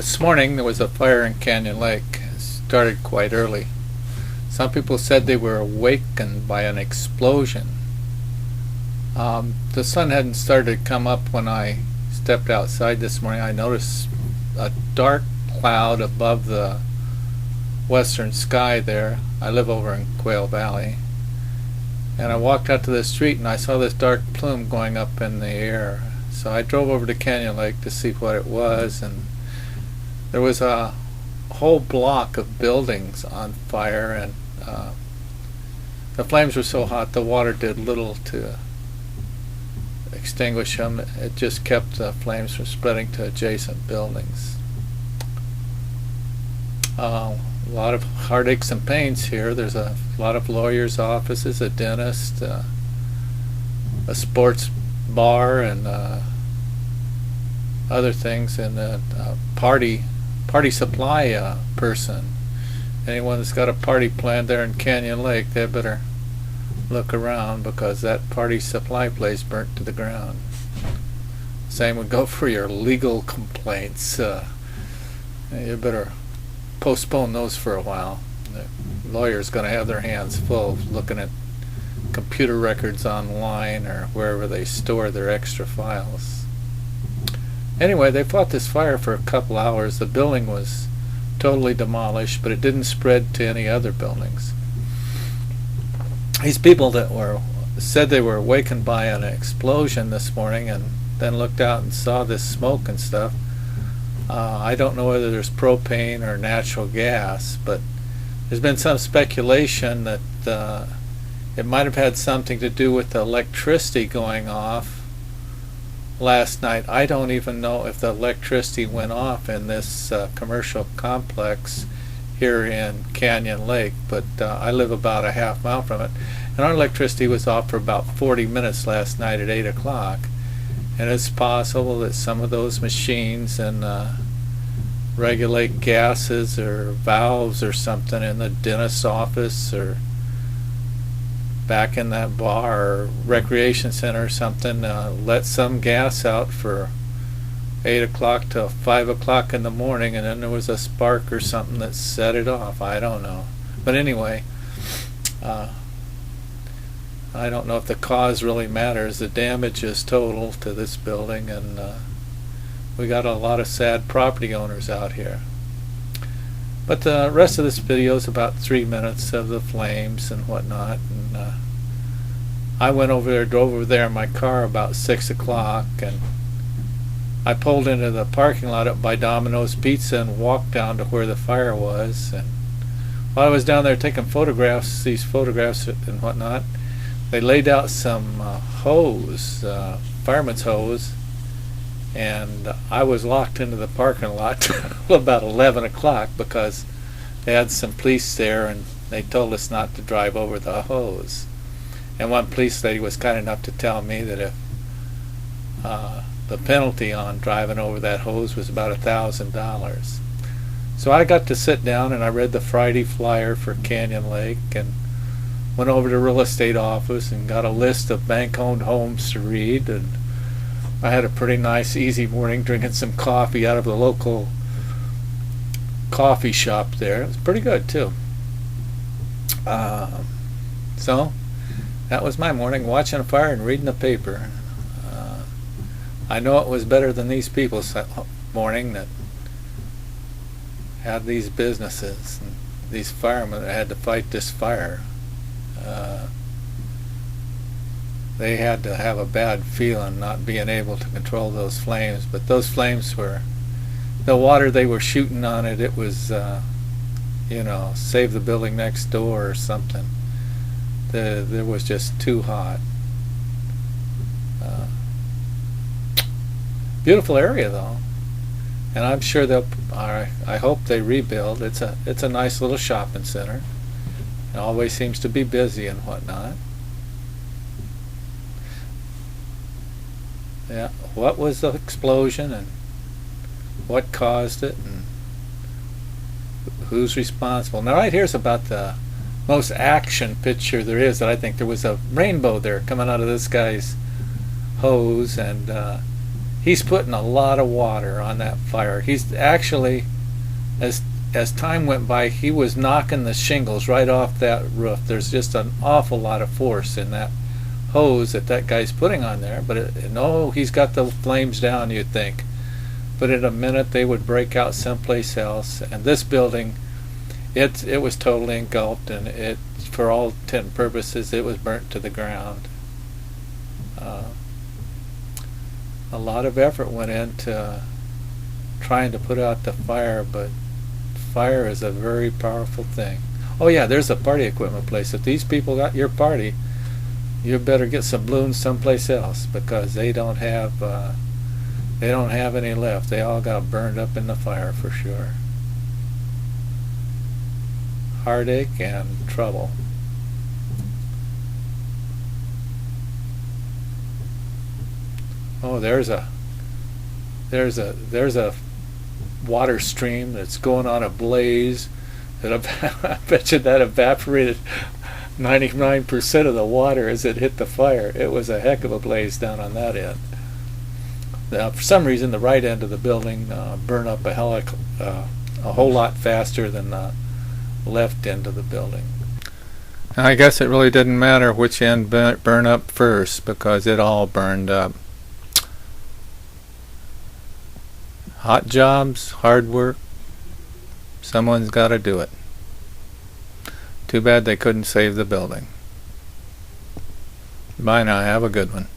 This morning there was a fire in Canyon Lake. It started quite early. Some people said they were awakened by an explosion. The sun hadn't started to come up when I stepped outside this morning. I noticed a dark cloud above the western sky there. I live over in Quail Valley. And I walked out to the street and I saw this dark plume going up in the air. So I drove over to Canyon Lake to see what it was, and there was a whole block of buildings on fire, and the flames were so hot the water did little to extinguish them. It just kept the flames from spreading to adjacent buildings. A lot of heartaches and pains here. There's a lot of lawyers' offices, a dentist, a sports bar, and other things, and a party supply person. Anyone that's got a party planned there in Canyon Lake, they better look around, because that party supply place burnt to the ground. Same would go for your legal complaints. You better postpone those for a while. The lawyer's going to have their hands full looking at computer records online or wherever they store their extra files. Anyway, they fought this fire for a couple hours. The building was totally demolished, but it didn't spread to any other buildings. These people that said they were awakened by an explosion this morning and then looked out and saw this smoke and stuff. I don't know whether there's propane or natural gas, but there's been some speculation that it might have had something to do with the electricity going off last night. I don't even know if the electricity went off in this commercial complex here in Canyon Lake, but I live about a half mile from it, and our electricity was off for about 40 minutes last night at 8 o'clock. And it's possible that some of those machines and regulate gases or valves or something in the dentist's office or back in that bar or recreation center or something let some gas out for 8 o'clock to 5 o'clock in the morning, and then there was a spark or something that set it off. I don't know. But anyway, I don't know if the cause really matters. The damage is total to this building, and we got a lot of sad property owners out here. But the rest of this video is about 3 minutes of the flames and whatnot. And I went over there, drove over there in my car about 6 o'clock, and I pulled into the parking lot up by Domino's Pizza and walked down to where the fire was. And while I was down there taking photographs, these photographs and whatnot, they laid out some hose, fireman's hose, and I was locked into the parking lot till about 11 o'clock because they had some police there and they told us not to drive over the hose. And one police lady was kind enough to tell me that if the penalty on driving over that hose was about $1,000. So I got to sit down and I read the Friday flyer for Canyon Lake and went over to the real estate office and got a list of bank-owned homes to read, and I had a pretty nice easy morning drinking some coffee out of the local coffee shop there. It was pretty good too. So that was my morning, watching a fire and reading the paper. I know it was better than these people's morning that had these businesses and these firemen that had to fight this fire. They had to have a bad feeling not being able to control those flames, but those flames were, the water they were shooting on it, it was save the building next door or something. There was just too hot. Beautiful area though, and I'm sure I hope they rebuild. It's a nice little shopping center. It always seems to be busy and whatnot. Yeah, what was the explosion and what caused it and who's responsible? Now right here's about the most action picture there is that I think. There was a rainbow there coming out of this guy's hose, and he's putting a lot of water on that fire. He's actually, as time went by, he was knocking the shingles right off that roof. There's just an awful lot of force in that hose that guy's putting on there. But no, he's got the flames down, you'd think. But in a minute they would break out someplace else. And this building, it was totally engulfed, and it, for all intent and purposes, it was burnt to the ground. A lot of effort went into trying to put out the fire, but fire is a very powerful thing. Oh yeah, there's a party equipment place. If these people got your party, you better get some balloons someplace else, because they don't have any left. They all got burned up in the fire for sure. Heartache and trouble. Oh, there's a water stream that's going on a blaze. That I bet you that evaporated 99% of the water as it hit the fire. It was a heck of a blaze down on that end. For some reason, the right end of the building burned up a whole lot faster than the left end of the building. I guess it really didn't matter which end burned up first, because it all burned up. Hot jobs, hard work, someone's got to do it. Too bad they couldn't save the building. Bye now, have a good one.